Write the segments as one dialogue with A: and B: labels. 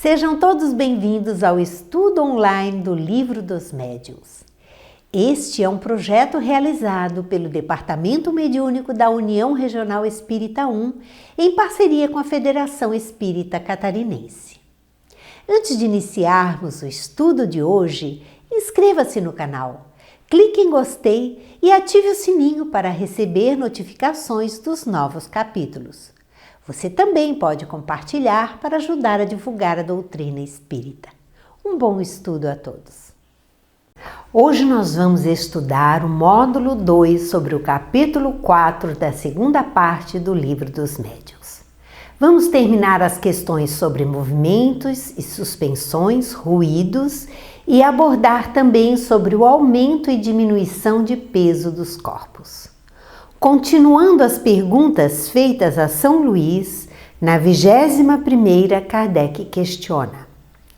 A: Sejam todos bem-vindos ao estudo online do Livro dos Médiuns. Este é um projeto realizado pelo Departamento Mediúnico da União Regional Espírita 1, em parceria com a Federação Espírita Catarinense. Antes de iniciarmos o estudo de hoje, inscreva-se no canal, clique em gostei e ative o sininho para receber notificações dos novos capítulos. Você também pode compartilhar para ajudar a divulgar a doutrina espírita. Um bom estudo a todos. Hoje nós vamos estudar o módulo 2 sobre o capítulo 4 da segunda parte do Livro dos Médiuns. Vamos terminar as questões sobre movimentos e suspensões, ruídos e abordar também sobre o aumento e diminuição de peso dos corpos. Continuando as perguntas feitas a São Luís, na 21ª Kardec questiona: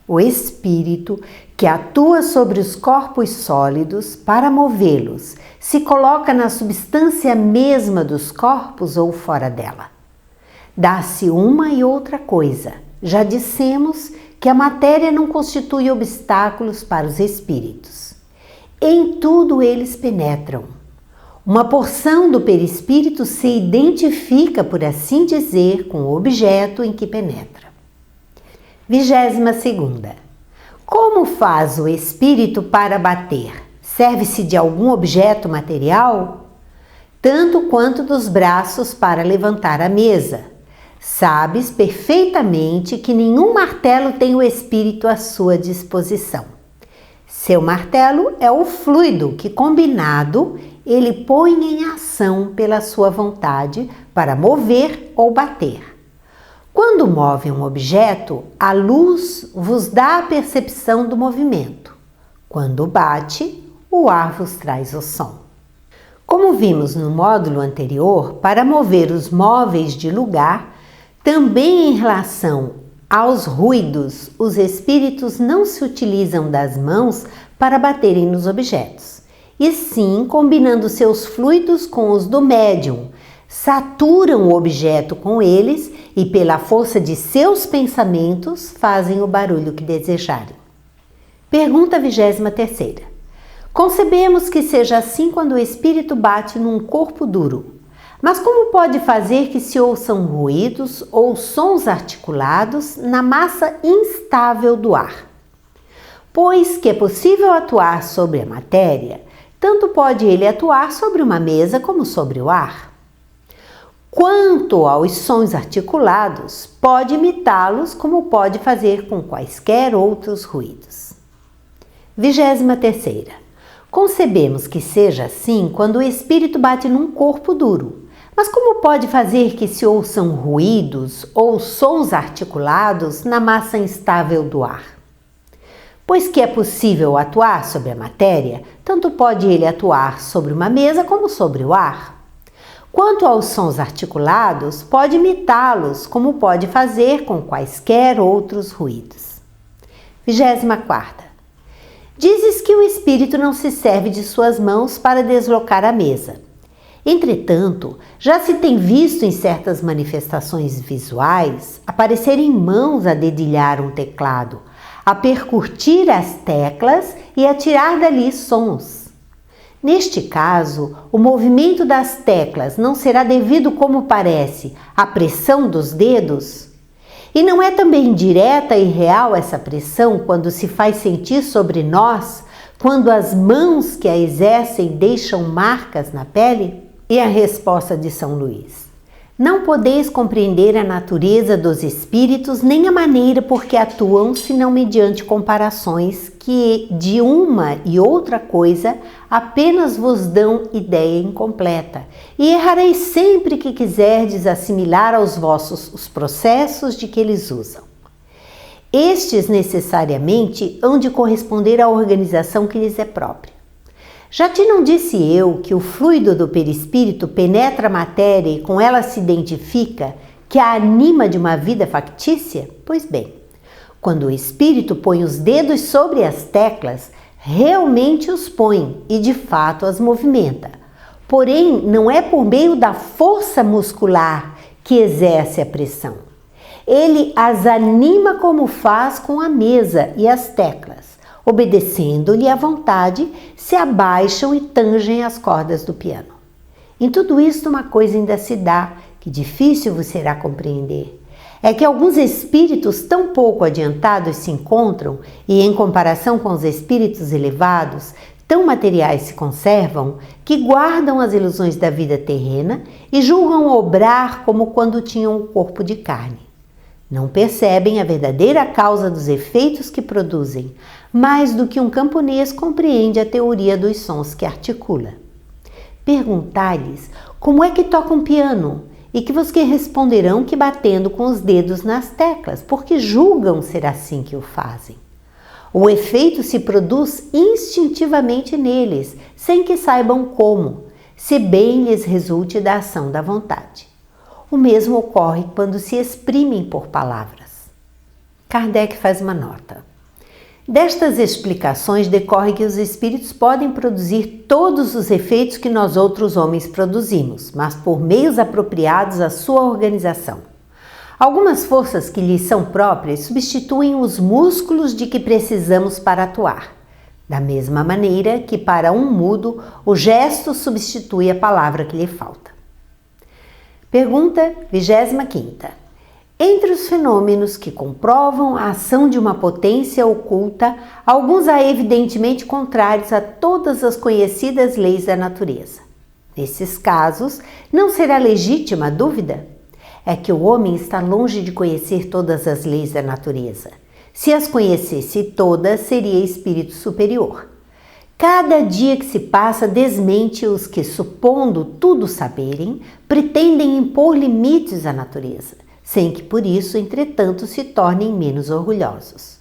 A: o espírito que atua sobre os corpos sólidos para movê-los se coloca na substância mesma dos corpos ou fora dela? Dá-se uma e outra coisa. Já dissemos que a matéria não constitui obstáculos para os espíritos. Em tudo eles penetram. Uma porção do perispírito se identifica, por assim dizer, com o objeto em que penetra. 22ª. Como faz o espírito para bater? Serve-se de algum objeto material? Tanto quanto dos braços para levantar a mesa. Sabes perfeitamente que nenhum martelo tem o espírito à sua disposição. Seu martelo é o fluido que, combinado, ele põe em ação pela sua vontade para mover ou bater. Quando move um objeto, a luz vos dá a percepção do movimento. Quando bate, o ar vos traz o som. Como vimos no módulo anterior, para mover os móveis de lugar, também em relação aos ruídos, os espíritos não se utilizam das mãos para baterem nos objetos, e sim combinando seus fluidos com os do médium, saturam o objeto com eles e pela força de seus pensamentos fazem o barulho que desejarem. Pergunta 23ª. Concebemos que seja assim quando o espírito bate num corpo duro. Mas como pode fazer que se ouçam ruídos ou sons articulados na massa instável do ar? Pois que é possível atuar sobre a matéria, tanto pode ele atuar sobre uma mesa como sobre o ar. Quanto aos sons articulados, pode imitá-los como pode fazer com quaisquer outros ruídos. 23ª. Concebemos que seja assim quando o espírito bate num corpo duro. Mas como pode fazer que se ouçam ruídos ou sons articulados na massa instável do ar? Pois que é possível atuar sobre a matéria, tanto pode ele atuar sobre uma mesa como sobre o ar. Quanto aos sons articulados, pode imitá-los, como pode fazer com quaisquer outros ruídos. 24ª. Dizes que o espírito não se serve de suas mãos para deslocar a mesa. Entretanto, já se tem visto em certas manifestações visuais aparecerem mãos a dedilhar um teclado, a percutir as teclas e a tirar dali sons. Neste caso, o movimento das teclas não será devido, como parece, à pressão dos dedos? E não é também direta e real essa pressão quando se faz sentir sobre nós, quando as mãos que a exercem deixam marcas na pele? E a resposta de São Luís: não podeis compreender a natureza dos espíritos nem a maneira por que atuam, senão mediante comparações que de uma e outra coisa apenas vos dão ideia incompleta, e errareis sempre que quiserdes assimilar aos vossos os processos de que eles usam. Estes necessariamente hão de corresponder à organização que lhes é própria. Já te não disse eu que o fluido do perispírito penetra a matéria e com ela se identifica, que a anima de uma vida factícia? Pois bem, quando o espírito põe os dedos sobre as teclas, realmente os põe e de fato as movimenta. Porém, não é por meio da força muscular que exerce a pressão. ele as anima como faz com a mesa e as teclas. Obedecendo-lhe à vontade, se abaixam e tangem as cordas do piano. Em tudo isto, uma coisa ainda se dá, que difícil vos será compreender. É que alguns espíritos tão pouco adiantados se encontram e, em comparação com os espíritos elevados, tão materiais se conservam, que guardam as ilusões da vida terrena e julgam obrar como quando tinham o corpo de carne. Não percebem a verdadeira causa dos efeitos que produzem, mais do que um camponês compreende a teoria dos sons que articula. Perguntai-lhes como é que tocam piano, e que vos que responderão que batendo com os dedos nas teclas, porque julgam ser assim que o fazem. O efeito se produz instintivamente neles, sem que saibam como, se bem lhes resulte da ação da vontade. O mesmo ocorre quando se exprimem por palavras. Kardec faz uma nota. Destas explicações decorre que os espíritos podem produzir todos os efeitos que nós outros homens produzimos, mas por meios apropriados à sua organização. Algumas forças que lhes são próprias substituem os músculos de que precisamos para atuar. Da mesma maneira que para um mudo, o gesto substitui a palavra que lhe falta. Pergunta 25ª. Entre os fenômenos que comprovam a ação de uma potência oculta, alguns há evidentemente contrários a todas as conhecidas leis da natureza. Nesses casos, não será legítima a dúvida? É que o homem está longe de conhecer todas as leis da natureza. Se as conhecesse todas, seria espírito superior. Cada dia que se passa desmente os que, supondo tudo saberem, pretendem impor limites à natureza, sem que por isso, entretanto, se tornem menos orgulhosos.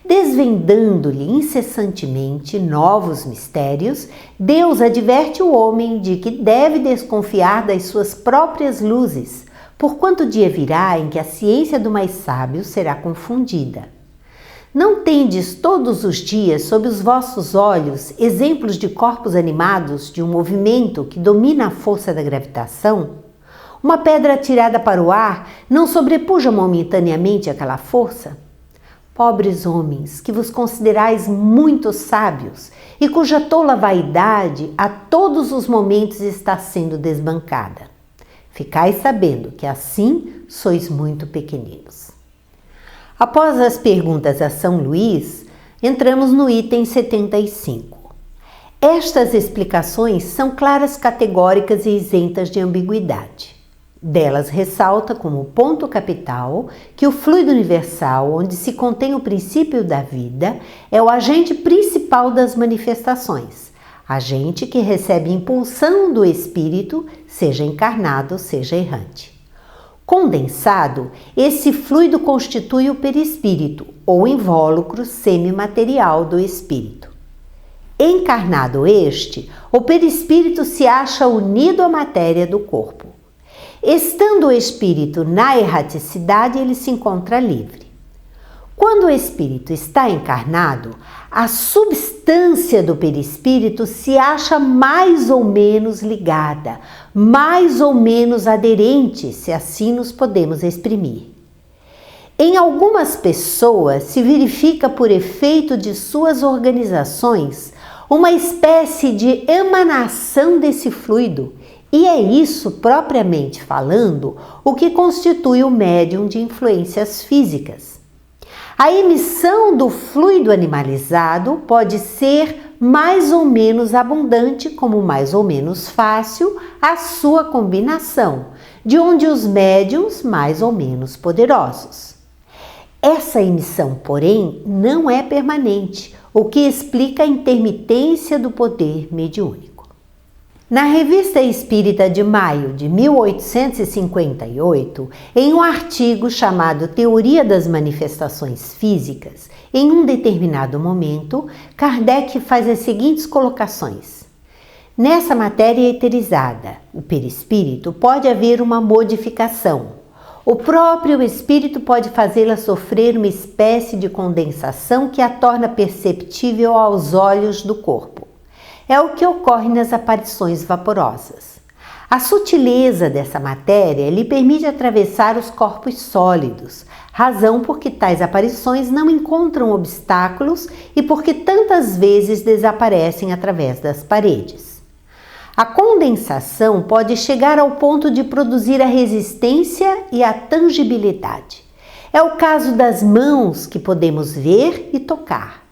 A: Desvendando-lhe incessantemente novos mistérios, Deus adverte o homem de que deve desconfiar das suas próprias luzes, porquanto o dia virá em que a ciência do mais sábio será confundida. Não tendes todos os dias sob os vossos olhos exemplos de corpos animados de um movimento que domina a força da gravitação? Uma pedra atirada para o ar não sobrepuja momentaneamente aquela força? Pobres homens, que vos considerais muito sábios e cuja tola vaidade a todos os momentos está sendo desbancada. Ficai sabendo que assim sois muito pequeninos. Após as perguntas a São Luís, entramos no item 75. Estas explicações são claras, categóricas e isentas de ambiguidade. Delas ressalta como ponto capital que o fluido universal, onde se contém o princípio da vida, é o agente principal das manifestações, agente que recebe impulsão do espírito, seja encarnado, seja errante. Condensado, esse fluido constitui o perispírito, ou invólucro semimaterial do espírito. Encarnado este, o perispírito se acha unido à matéria do corpo. Estando o espírito na erraticidade, ele se encontra livre. Quando o espírito está encarnado, a substância do perispírito se acha mais ou menos ligada, mais ou menos aderente, se assim nos podemos exprimir. Em algumas pessoas se verifica por efeito de suas organizações uma espécie de emanação desse fluido, e é isso, propriamente falando, o que constitui o médium de influências físicas. A emissão do fluido animalizado pode ser mais ou menos abundante, como mais ou menos fácil, a sua combinação, de onde os médiums mais ou menos poderosos. Essa emissão, porém, não é permanente, o que explica a intermitência do poder mediúnico. Na Revista Espírita de maio de 1858, em um artigo chamado Teoria das Manifestações Físicas, em um determinado momento, Kardec faz as seguintes colocações. Nessa matéria eterizada, o perispírito, pode haver uma modificação. O próprio espírito pode fazê-la sofrer uma espécie de condensação que a torna perceptível aos olhos do corpo. É o que ocorre nas aparições vaporosas. A sutileza dessa matéria lhe permite atravessar os corpos sólidos, razão por que tais aparições não encontram obstáculos e porque tantas vezes desaparecem através das paredes. A condensação pode chegar ao ponto de produzir a resistência e a tangibilidade. É o caso das mãos que podemos ver e tocar.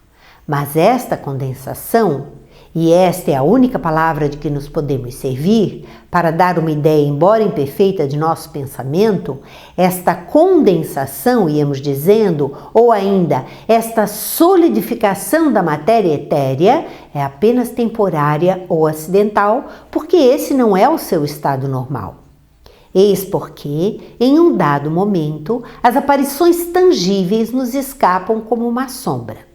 A: Mas esta condensação, e esta é a única palavra de que nos podemos servir para dar uma ideia, embora imperfeita, de nosso pensamento, esta condensação, íamos dizendo, ou ainda esta solidificação da matéria etérea, é apenas temporária ou acidental, porque esse não é o seu estado normal. Eis porque, em um dado momento, as aparições tangíveis nos escapam como uma sombra.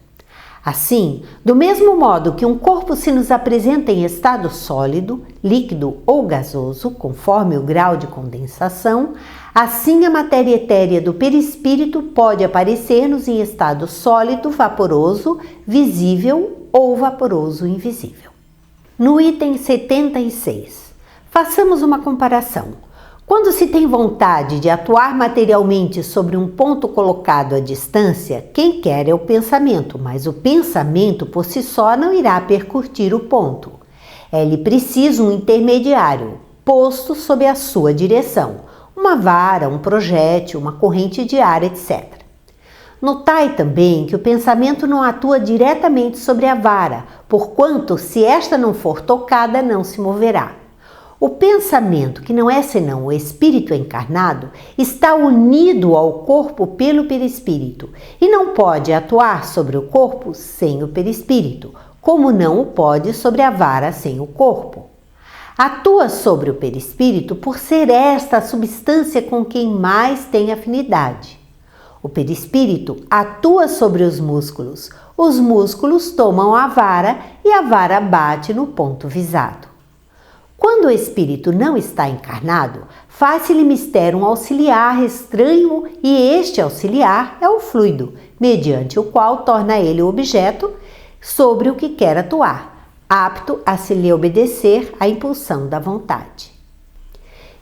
A: Assim, do mesmo modo que um corpo se nos apresenta em estado sólido, líquido ou gasoso, conforme o grau de condensação, assim a matéria etérea do perispírito pode aparecer-nos em estado sólido, vaporoso, visível ou vaporoso invisível. No item 76, façamos uma comparação. Quando se tem vontade de atuar materialmente sobre um ponto colocado à distância, quem quer é o pensamento, mas o pensamento por si só não irá percutir o ponto. É-lhe preciso um intermediário, posto sob a sua direção, uma vara, um projétil, uma corrente de ar, etc. Notai também que o pensamento não atua diretamente sobre a vara, porquanto, se esta não for tocada, não se moverá. O pensamento, que não é senão o espírito encarnado, está unido ao corpo pelo perispírito e não pode atuar sobre o corpo sem o perispírito, como não o pode sobre a vara sem o corpo. Atua sobre o perispírito por ser esta a substância com quem mais tem afinidade. O perispírito atua sobre os músculos tomam a vara e a vara bate no ponto visado. Quando o espírito não está encarnado, faz-se-lhe mister um auxiliar estranho e este auxiliar é o fluido, mediante o qual torna ele o objeto sobre o que quer atuar, apto a se lhe obedecer à impulsão da vontade.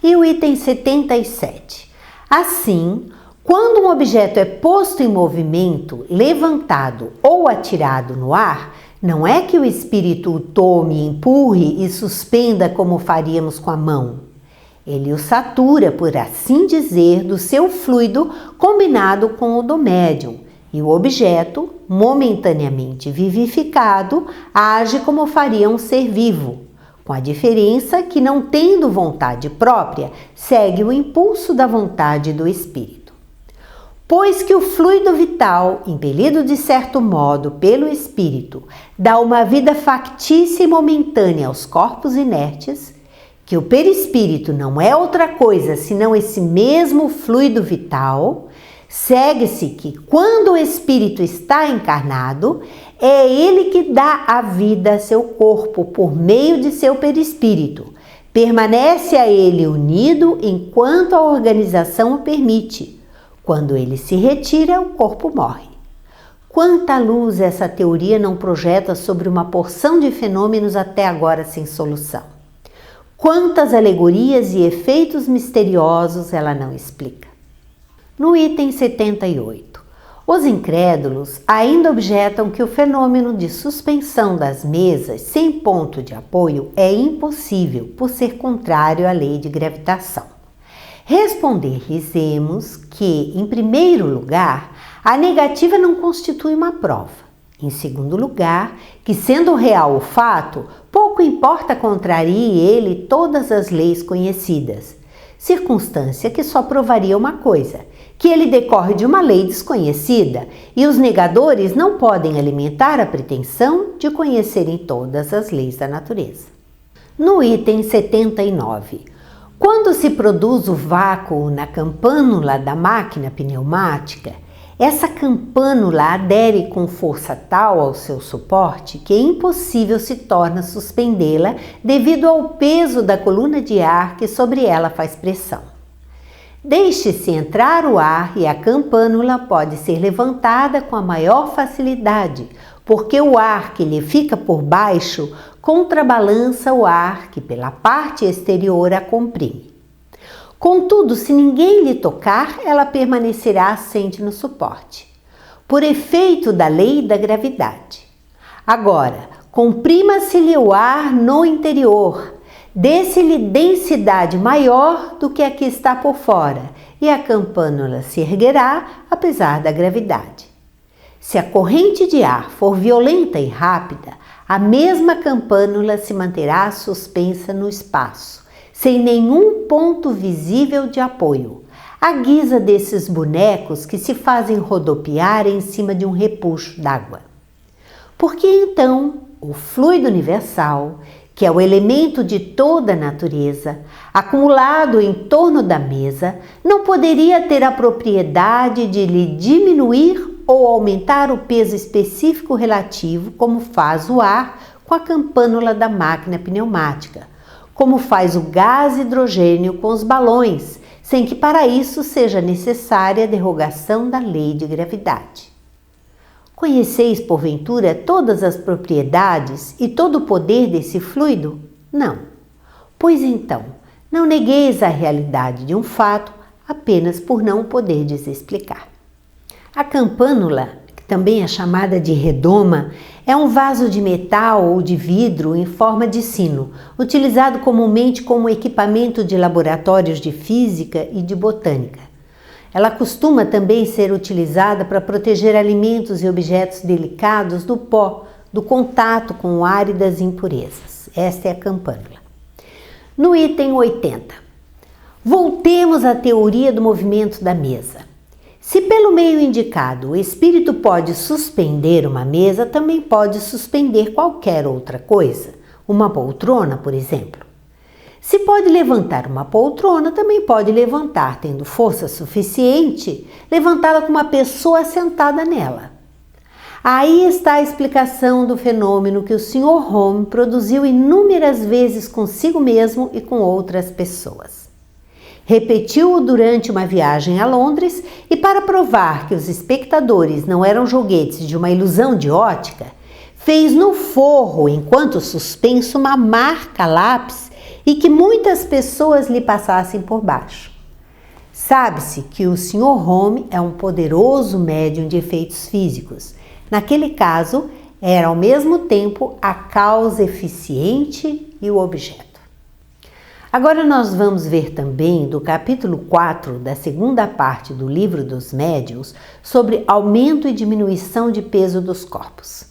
A: E o item 77. Assim, quando um objeto é posto em movimento, levantado ou atirado no ar, não é que o espírito o tome, empurre e suspenda como faríamos com a mão. Ele o satura, por assim dizer, do seu fluido combinado com o do médium, e o objeto, momentaneamente vivificado, age como faria um ser vivo, com a diferença que, não tendo vontade própria, segue o impulso da vontade do espírito. Pois que o fluido vital, impelido de certo modo pelo espírito, dá uma vida factícia e momentânea aos corpos inertes, que o perispírito não é outra coisa senão esse mesmo fluido vital, segue-se que, quando o espírito está encarnado, é ele que dá a vida a seu corpo por meio de seu perispírito. Permanece a ele unido enquanto a organização o permite. Quando ele se retira, o corpo morre. Quanta luz essa teoria não projeta sobre uma porção de fenômenos até agora sem solução. Quantas alegorias e efeitos misteriosos ela não explica. No item 78, os incrédulos ainda objetam que o fenômeno de suspensão das mesas sem ponto de apoio é impossível por ser contrário à lei de gravitação. Responder-lhes-emos que, em primeiro lugar, a negativa não constitui uma prova. Em segundo lugar, que sendo real o fato, pouco importa contrarie ele todas as leis conhecidas, circunstância que só provaria uma coisa, que ele decorre de uma lei desconhecida, e os negadores não podem alimentar a pretensão de conhecerem todas as leis da natureza. No item 79, quando se produz o vácuo na campânula da máquina pneumática, essa campânula adere com força tal ao seu suporte que é impossível se torna suspendê-la devido ao peso da coluna de ar que sobre ela faz pressão. Deixe-se entrar o ar e a campânula pode ser levantada com a maior facilidade, porque o ar que lhe fica por baixo contrabalança o ar que pela parte exterior a comprime. Contudo, se ninguém lhe tocar, ela permanecerá assente no suporte, por efeito da lei da gravidade. Agora, comprima-se-lhe o ar no interior, dê-se-lhe densidade maior do que a que está por fora, e a campânula se erguerá apesar da gravidade. Se a corrente de ar for violenta e rápida, a mesma campânula se manterá suspensa no espaço, sem nenhum ponto visível de apoio, à guisa desses bonecos que se fazem rodopiar em cima de um repuxo d'água. Porque então o fluido universal, que é o elemento de toda a natureza, acumulado em torno da mesa, não poderia ter a propriedade de lhe diminuir ou aumentar o peso específico relativo, como faz o ar com a campânula da máquina pneumática, como faz o gás hidrogênio com os balões, sem que para isso seja necessária a derrogação da lei de gravidade. Conheceis, porventura, todas as propriedades e todo o poder desse fluido? Não. Pois então, não negueis a realidade de um fato apenas por não o poderdes explicar. A campânula, que também é chamada de redoma, é um vaso de metal ou de vidro em forma de sino, utilizado comumente como equipamento de laboratórios de física e de botânica. Ela costuma também ser utilizada para proteger alimentos e objetos delicados do pó, do contato com o ar e das impurezas. Esta é a campânula. No item 80, voltemos à teoria do movimento da mesa. Se pelo meio indicado o espírito pode suspender uma mesa, também pode suspender qualquer outra coisa, uma poltrona, por exemplo. Se pode levantar uma poltrona, também pode levantar, tendo força suficiente, levantá-la com uma pessoa sentada nela. Aí está a explicação do fenômeno que o Sr. Home produziu inúmeras vezes consigo mesmo e com outras pessoas. Repetiu-o durante uma viagem a Londres e, para provar que os espectadores não eram joguetes de uma ilusão de ótica, fez no forro, enquanto suspenso, uma marca lápis e que muitas pessoas lhe passassem por baixo. Sabe-se que o Sr. Home é um poderoso médium de efeitos físicos. Naquele caso, era ao mesmo tempo a causa eficiente e o objeto. Agora nós vamos ver também do capítulo 4 da segunda parte do Livro dos Médiuns sobre aumento e diminuição de peso dos corpos.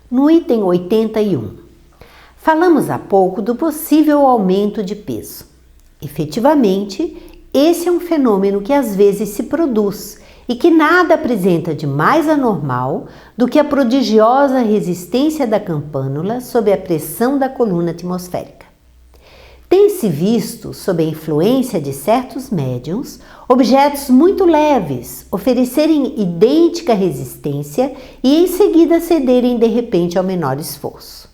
A: No item 81, falamos há pouco do possível aumento de peso. Efetivamente, esse é um fenômeno que às vezes se produz e que nada apresenta de mais anormal do que a prodigiosa resistência da campânula sob a pressão da coluna atmosférica. Tem-se visto, sob a influência de certos médiuns, objetos muito leves oferecerem idêntica resistência e em seguida cederem de repente ao menor esforço.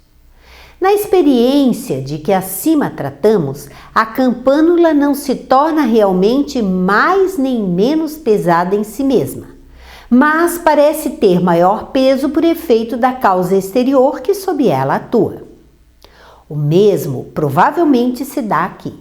A: Na experiência de que acima tratamos, a campânula não se torna realmente mais nem menos pesada em si mesma, mas parece ter maior peso por efeito da causa exterior que sob ela atua. O mesmo provavelmente se dá aqui.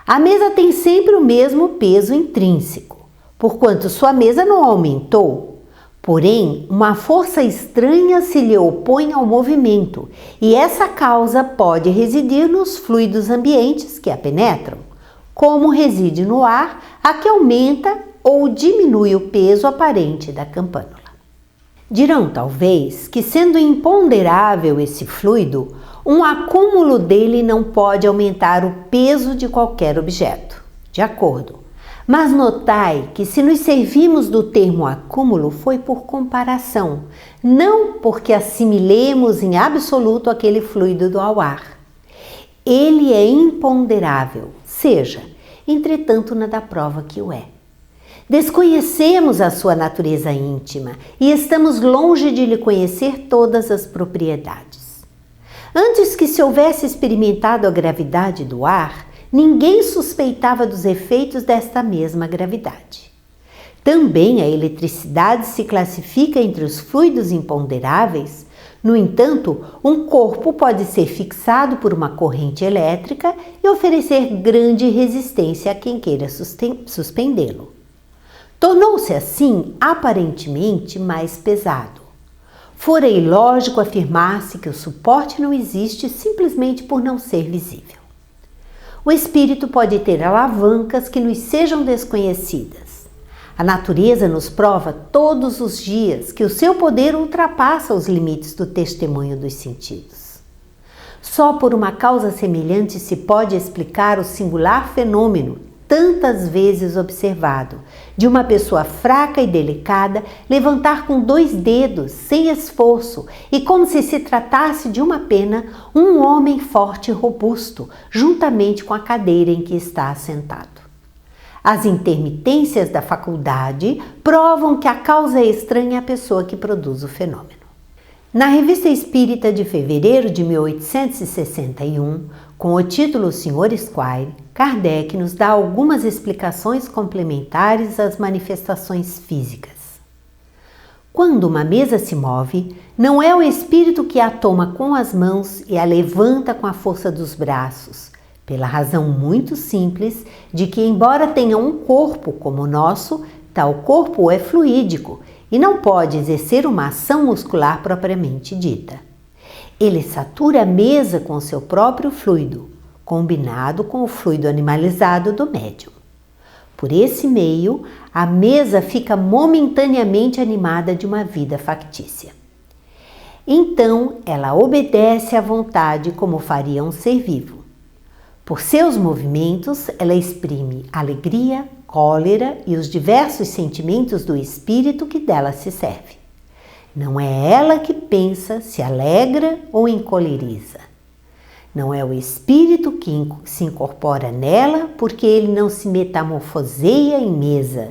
A: A mesa tem sempre o mesmo peso intrínseco, porquanto sua mesa não aumentou. Porém, uma força estranha se lhe opõe ao movimento, e essa causa pode residir nos fluidos ambientes que a penetram, como reside no ar, a que aumenta ou diminui o peso aparente da campânula. Dirão talvez que, sendo imponderável esse fluido, um acúmulo dele não pode aumentar o peso de qualquer objeto. De acordo. Mas notai que, se nos servimos do termo acúmulo, foi por comparação, não porque assimilemos em absoluto aquele fluido ao ar. Ele é imponderável, seja, entretanto nada prova que o é. Desconhecemos a sua natureza íntima e estamos longe de lhe conhecer todas as propriedades. Antes que se houvesse experimentado a gravidade do ar, ninguém suspeitava dos efeitos desta mesma gravidade. Também a eletricidade se classifica entre os fluidos imponderáveis, No entanto, um corpo pode ser fixado por uma corrente elétrica e oferecer grande resistência a quem queira suspendê-lo. Tornou-se assim aparentemente mais pesado. Fora ilógico afirmar-se que o suporte não existe simplesmente por não ser visível. O espírito pode ter alavancas que nos sejam desconhecidas. A natureza nos prova todos os dias que o seu poder ultrapassa os limites do testemunho dos sentidos. Só por uma causa semelhante se pode explicar o singular fenômeno, tantas vezes observado, de uma pessoa fraca e delicada levantar com 2 dedos, sem esforço, e como se tratasse de uma pena, um homem forte e robusto, juntamente com a cadeira em que está assentado. As intermitências da faculdade provam que a causa é estranha à pessoa que produz o fenômeno. Na Revista Espírita de fevereiro de 1861, com o título Sr. Squire, Kardec nos dá algumas explicações complementares às manifestações físicas. Quando uma mesa se move, não é o espírito que a toma com as mãos e a levanta com a força dos braços, pela razão muito simples de que, embora tenha um corpo como o nosso, tal corpo é fluídico e não pode exercer uma ação muscular propriamente dita. Ele satura a mesa com seu próprio fluido, combinado com o fluido animalizado do médium. Por esse meio, a mesa fica momentaneamente animada de uma vida factícia. Então, ela obedece à vontade como faria um ser vivo. Por seus movimentos, ela exprime alegria, cólera e os diversos sentimentos do espírito que dela se serve. Não é ela que pensa, se alegra ou encoleriza. Não é o espírito que se incorpora nela porque ele não se metamorfoseia em mesa.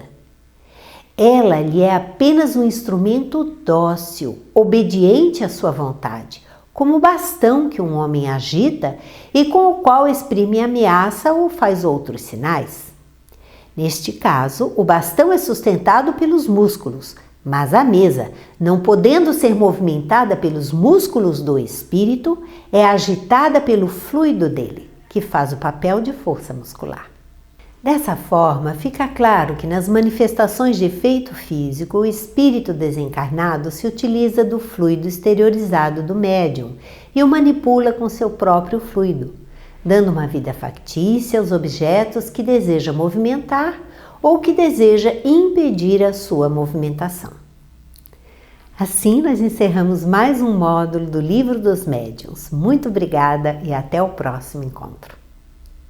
A: Ela lhe é apenas um instrumento dócil, obediente à sua vontade, como o bastão que um homem agita e com o qual exprime ameaça ou faz outros sinais. Neste caso, o bastão é sustentado pelos músculos, mas a mesa, não podendo ser movimentada pelos músculos do espírito, é agitada pelo fluido dele, que faz o papel de força muscular. Dessa forma, fica claro que nas manifestações de efeito físico, o espírito desencarnado se utiliza do fluido exteriorizado do médium e o manipula com seu próprio fluido, dando uma vida factícia aos objetos que deseja movimentar ou que deseja impedir a sua movimentação. Assim, nós encerramos mais um módulo do Livro dos Médiuns. Muito obrigada e até o próximo encontro.